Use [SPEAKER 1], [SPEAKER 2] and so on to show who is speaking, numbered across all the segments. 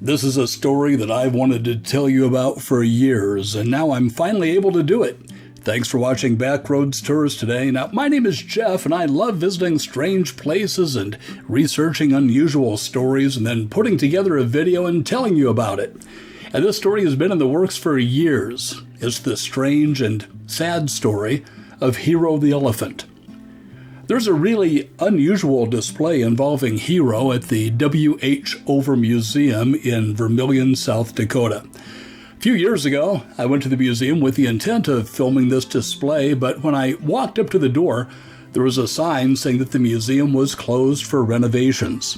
[SPEAKER 1] This is a story that I've wanted to tell you about for years, and now I'm finally able to do it. Thanks for watching Backroads Tours today. Now, my name is Jeff, and I love visiting strange places and researching unusual stories and then putting together a video and telling you about it. And this story has been in the works for years. It's the strange and sad story of Hero the elephant. There's a really unusual display involving Hero at the W.H. Over Museum in Vermillion, South Dakota. A few years ago, I went to the museum with the intent of filming this display, but when I walked up to the door, there was a sign saying that the museum was closed for renovations.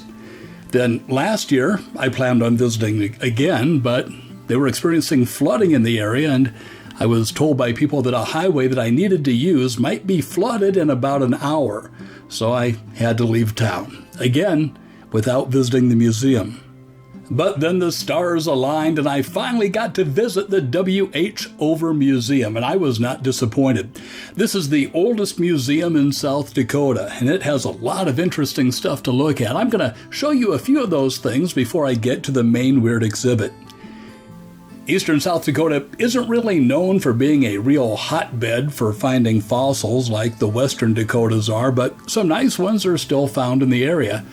[SPEAKER 1] Then last year, I planned on visiting again, but they were experiencing flooding in the area, and I was told by people that a highway that I needed to use might be flooded in about an hour, so I had to leave town, again, without visiting the museum. But then the stars aligned, and I finally got to visit the W.H. Over Museum, and I was not disappointed. This is the oldest museum in South Dakota, and it has a lot of interesting stuff to look at. I'm going to show you a few of those things before I get to the main weird exhibit. Eastern South Dakota isn't really known for being a real hotbed for finding fossils like the Western Dakotas are, but some nice ones are still found in the area.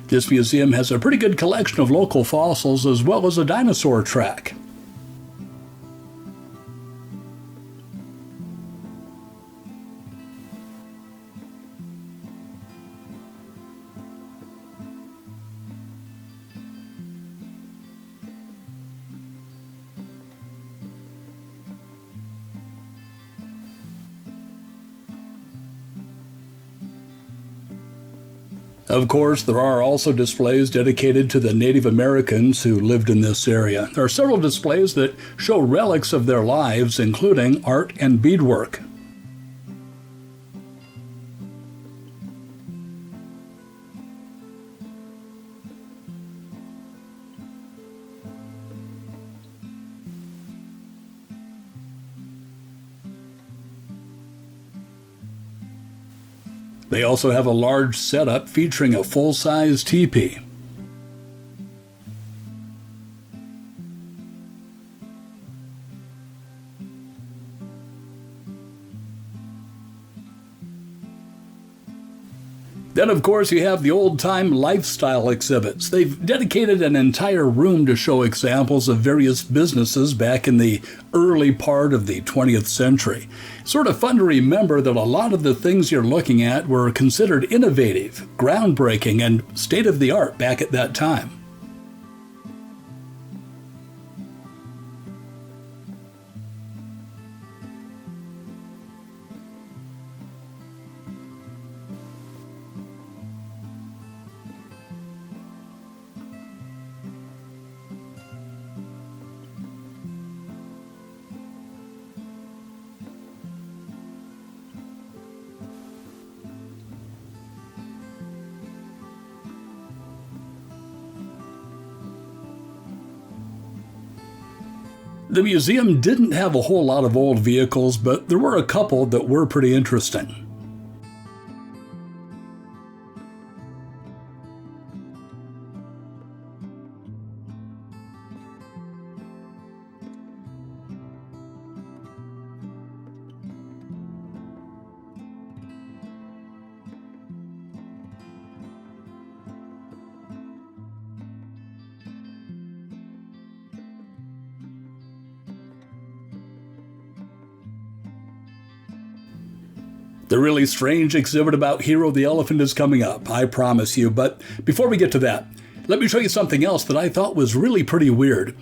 [SPEAKER 1] This museum has a pretty good collection of local fossils as well as a dinosaur track. Of course, there are also displays dedicated to the Native Americans who lived in this area. There are several displays that show relics of their lives, including art and beadwork. They also have a large setup featuring a full-size teepee. Then, of course, you have the old-time lifestyle exhibits. They've dedicated an entire room to show examples of various businesses back in the early part of the 20th century. Sort of fun to remember that a lot of the things you're looking at were considered innovative, groundbreaking, and state-of-the-art back at that time. The museum didn't have a whole lot of old vehicles, but there were a couple that were pretty interesting. The really strange exhibit about Hero the elephant is coming up, I promise you. But before we get to that, let me show you something else that I thought was really pretty weird.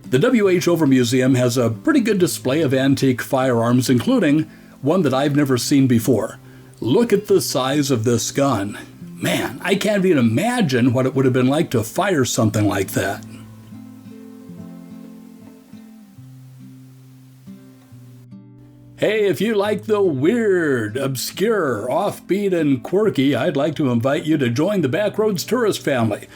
[SPEAKER 1] The W.H. Over Museum has a pretty good display of antique firearms, including one that I've never seen before. Look at the size of this gun. Man, I can't even imagine what it would have been like to fire something like that. Hey, if you like the weird, obscure, offbeat, and quirky, I'd like to invite you to join the Backroads Tourist family.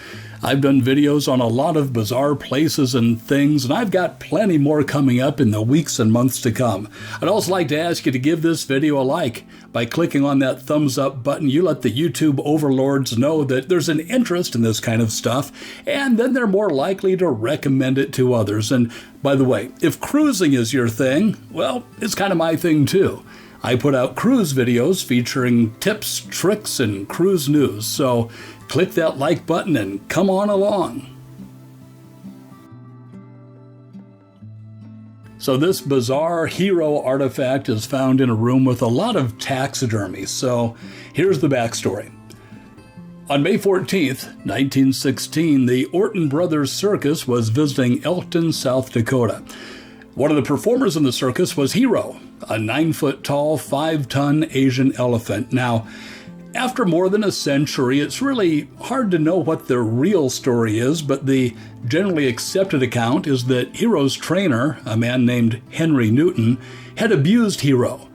[SPEAKER 1] I've done videos on a lot of bizarre places and things, and I've got plenty more coming up in the weeks and months to come. I'd also like to ask you to give this video a like. By clicking on that thumbs up button, you let the YouTube overlords know that there's an interest in this kind of stuff, and then they're more likely to recommend it to others. And by the way, if cruising is your thing, well, it's kind of my thing too. I put out cruise videos featuring tips, tricks, and cruise news, so click that like button and come on along. So this bizarre hero artifact is found in a room with a lot of taxidermy, so here's the backstory. On May 14th, 1916, the Orton Brothers Circus was visiting Elkton, South Dakota. One of the performers in the circus was Hero, a 9-foot-tall, 5-ton Asian elephant. Now, after more than a century, it's really hard to know what the real story is, but the generally accepted account is that Hero's trainer, a man named Henry Newton, had abused Hero.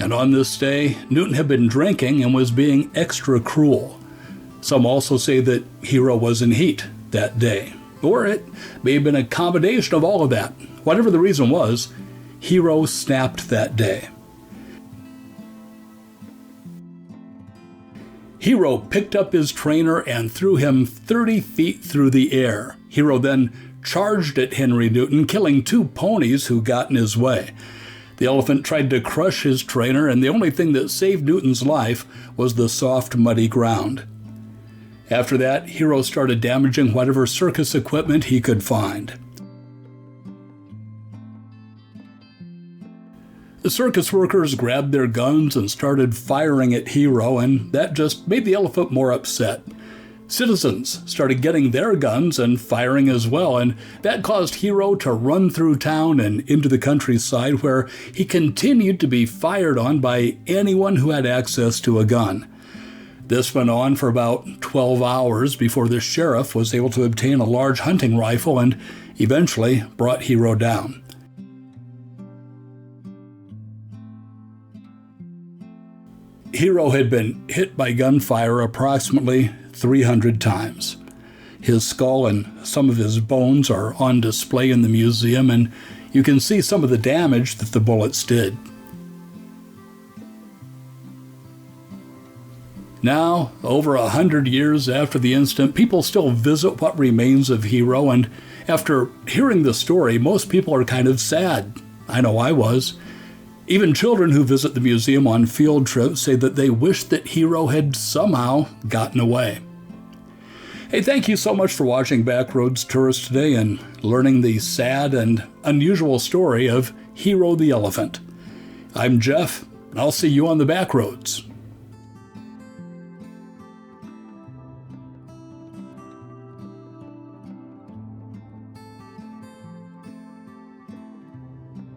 [SPEAKER 1] And on this day, Newton had been drinking and was being extra cruel. Some also say that Hero was in heat that day, or it may have been a combination of all of that. Whatever the reason was, Hero snapped that day. Hero picked up his trainer and threw him 30 feet through the air. Hero then charged at Henry Newton, killing 2 ponies who got in his way. The elephant tried to crush his trainer, and the only thing that saved Newton's life was the soft, muddy ground. After that, Hero started damaging whatever circus equipment he could find. The circus workers grabbed their guns and started firing at Hero, and that just made the elephant more upset. Citizens started getting their guns and firing as well, and that caused Hero to run through town and into the countryside, where he continued to be fired on by anyone who had access to a gun. This went on for about 12 hours before the sheriff was able to obtain a large hunting rifle and eventually brought Hero down. Hero had been hit by gunfire approximately 300 times. His skull and some of his bones are on display in the museum, and you can see some of the damage that the bullets did. Now, over 100 years after the incident, people still visit what remains of Hero, and after hearing the story, most people are kind of sad. I know I was. Even children who visit the museum on field trips say that they wish that Hero had somehow gotten away. Hey, thank you so much for watching Backroads Tourist today and learning the sad and unusual story of Hero the elephant. I'm Jeff, and I'll see you on the Backroads.